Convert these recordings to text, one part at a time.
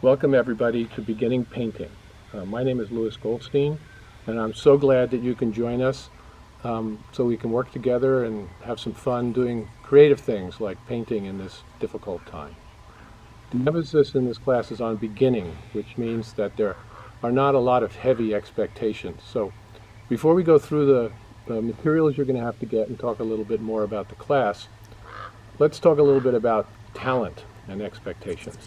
Welcome everybody to Beginning Painting. My name is Louis Goldstein, and I'm so glad that you can join us so we can work together and have some fun doing creative things like painting in this difficult time. The emphasis in this class is on beginning, which means that there are not a lot of heavy expectations. So before we go through the materials you're going to have to get and talk a little bit more about the class, let's talk a little bit about talent and expectations.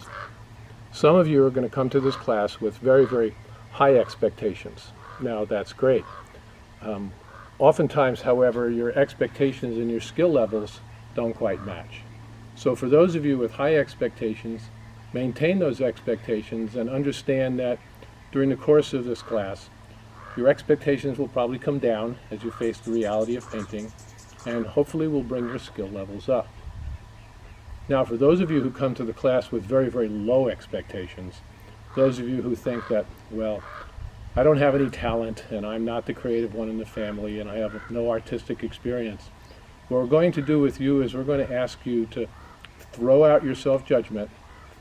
Some of you are going to come to this class with very, very high expectations. Now, that's great. Oftentimes, however, your expectations and your skill levels don't quite match. So for those of you with high expectations, maintain those expectations and understand that during the course of this class, your expectations will probably come down as you face the reality of painting, and hopefully will bring your skill levels up. Now, for those of you who come to the class with very, very low expectations, those of you who think that, well, I don't have any talent and I'm not the creative one in the family and I have no artistic experience, what we're going to do with you is we're going to ask you to throw out your self-judgment,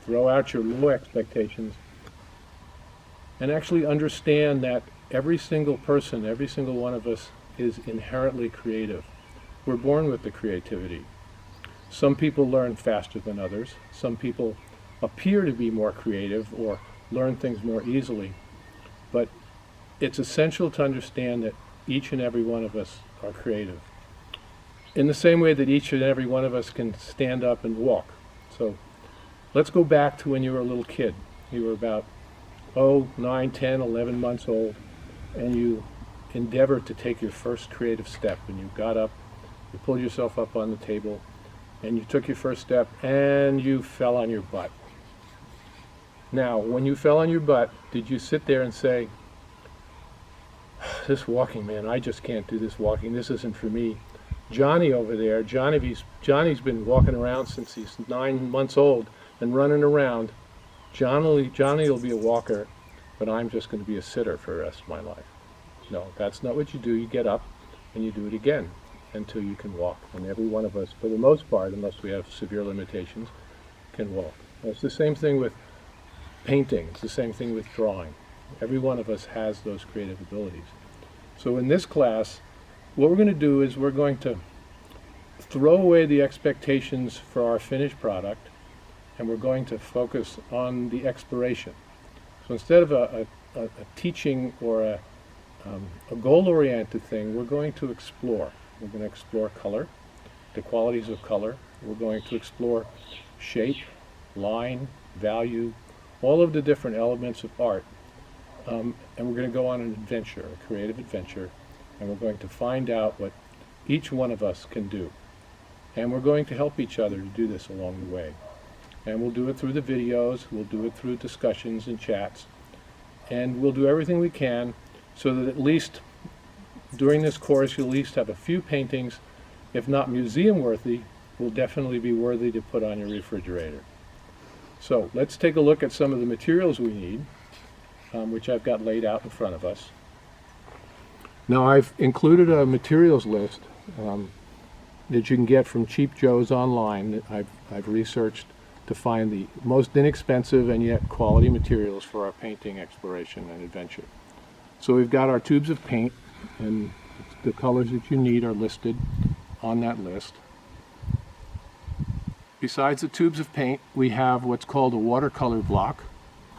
throw out your low expectations, and actually understand that every single person, every single one of us is inherently creative. We're born with the creativity. Some people learn faster than others. Some people appear to be more creative or learn things more easily. But it's essential to understand that each and every one of us are creative. In the same way that each and every one of us can stand up and walk. So let's go back to when you were a little kid. You were about 9, 10, 11 months old, and you endeavored to take your first creative step. And you got up, you pulled yourself up on the table, and you took your first step and you fell on your butt. Now, when you fell on your butt, did you sit there and say, this walking, man, I just can't do this walking, this isn't for me. Johnny over there, Johnny's been walking around since he's 9 months old and running around. Johnny will be a walker, but I'm just going to be a sitter for the rest of my life. No, that's not what you do. You get up and you do it again until you can walk. And every one of us, for the most part, unless we have severe limitations, can walk. It's the same thing with painting. It's the same thing with drawing. Every one of us has those creative abilities. So in this class, what we're going to do is we're going to throw away the expectations for our finished product, and we're going to focus on the exploration. So instead of a teaching or a goal-oriented thing, we're going to explore. We're going to explore color, the qualities of color. We're going to explore shape, line, value, all of the different elements of art. And we're going to go on an adventure, a creative adventure, and we're going to find out what each one of us can do. And we're going to help each other to do this along the way. And we'll do it through the videos, we'll do it through discussions and chats, and we'll do everything we can so that at least during this course, you'll at least have a few paintings, if not museum-worthy, will definitely be worthy to put on your refrigerator. So let's take a look at some of the materials we need, which I've got laid out in front of us. Now, I've included a materials list that you can get from Cheap Joe's online that I've researched to find the most inexpensive and yet quality materials for our painting exploration and adventure. So we've got our tubes of paint, and the colors that you need are listed on that list. Besides the tubes of paint, we have what's called a watercolor block.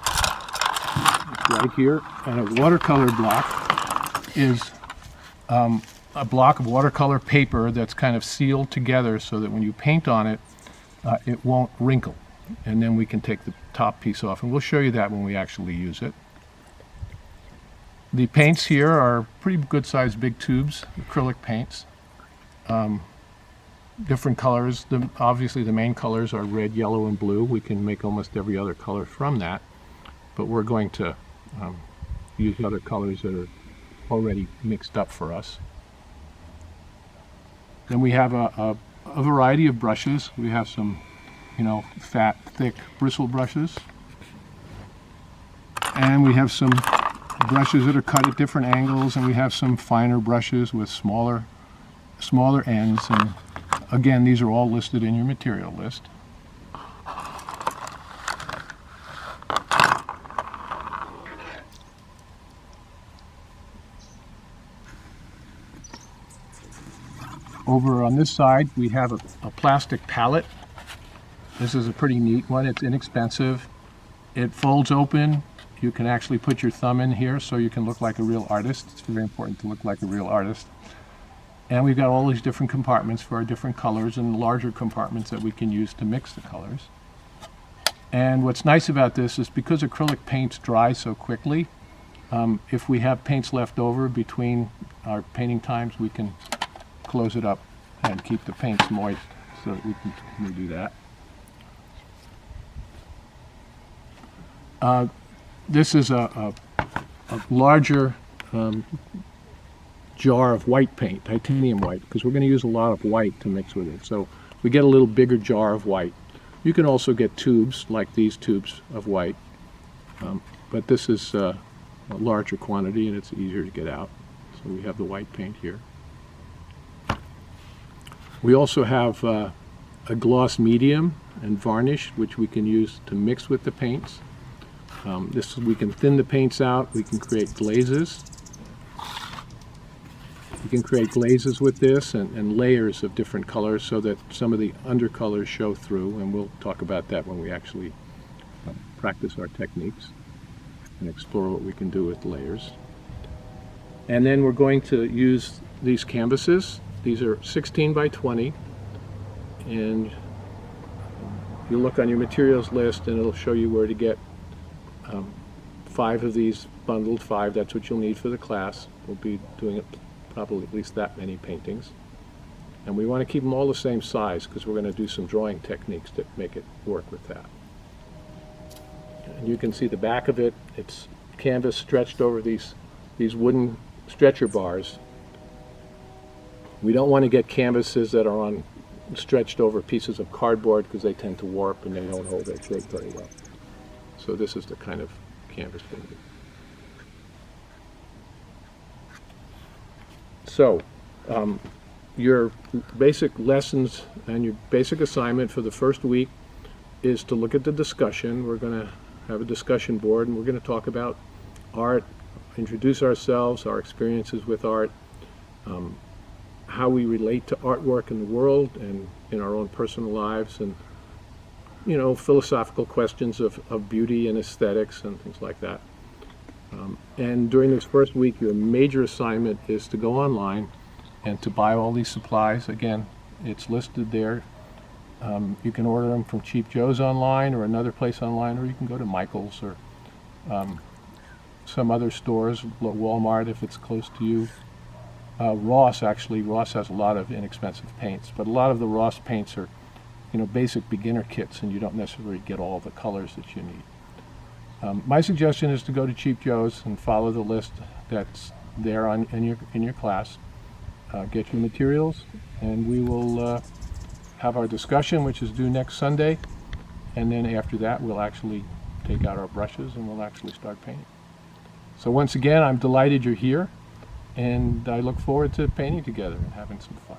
It's right here, and a watercolor block is a block of watercolor paper that's kind of sealed together so that when you paint on it, it won't wrinkle. And then we can take the top piece off, and we'll show you that when we actually use it. The paints here are pretty good sized big tubes, acrylic paints. Different colors. Obviously the main colors are red, yellow, and blue. We can make almost every other color from that, but we're going to use other colors that are already mixed up for us. Then we have a variety of brushes. We have some, fat, thick bristle brushes. And we have some brushes that are cut at different angles, and we have some finer brushes with smaller ends. And again, these are all listed in your material list. Over on this side, we have a plastic palette. This is a pretty neat one. It's inexpensive. It folds open. You can actually put your thumb in here so you can look like a real artist. It's very important to look like a real artist. And we've got all these different compartments for our different colors and larger compartments that we can use to mix the colors. And what's nice about this is because acrylic paints dry so quickly, if we have paints left over between our painting times, we can close it up and keep the paints moist so that we can do that. This is a larger jar of white paint, titanium white, because we're going to use a lot of white to mix with it. So we get a little bigger jar of white. You can also get tubes, like these tubes of white, but this is a larger quantity and it's easier to get out. So we have the white paint here. We also have a gloss medium and varnish, which we can use to mix with the paints. We can thin the paints out, we can create glazes. You can create glazes with this and layers of different colors so that some of the undercolors show through, and we'll talk about that when we actually practice our techniques and explore what we can do with layers. And then we're going to use these canvases. These are 16 by 20, and you look on your materials list and it'll show you where to get 5 of these bundled, 5, that's what you'll need for the class. We'll be doing it probably at least that many paintings. And we want to keep them all the same size because we're going to do some drawing techniques to make it work with that. And you can see the back of it. It's canvas stretched over these wooden stretcher bars. We don't want to get canvases that are stretched over pieces of cardboard because they tend to warp and they don't hold their shape very well. So this is the kind of canvas we need. So, your basic lessons and your basic assignment for the first week is to look at the discussion. We're going to have a discussion board and we're going to talk about art, introduce ourselves, our experiences with art, how we relate to artwork in the world and in our own personal lives, and philosophical questions of beauty and aesthetics and things like that. And during this first week, your major assignment is to go online and to buy all these supplies. Again, it's listed there. You can order them from Cheap Joe's online or another place online, or you can go to Michael's or some other stores, Walmart if it's close to you. Ross has a lot of inexpensive paints, but a lot of the Ross paints are basic beginner kits, and you don't necessarily get all the colors that you need. My suggestion is to go to Cheap Joe's and follow the list that's there in your class. Get your materials, and we will have our discussion, which is due next Sunday, and then after that we'll actually take out our brushes and we'll actually start painting. So once again, I'm delighted you're here, and I look forward to painting together and having some fun.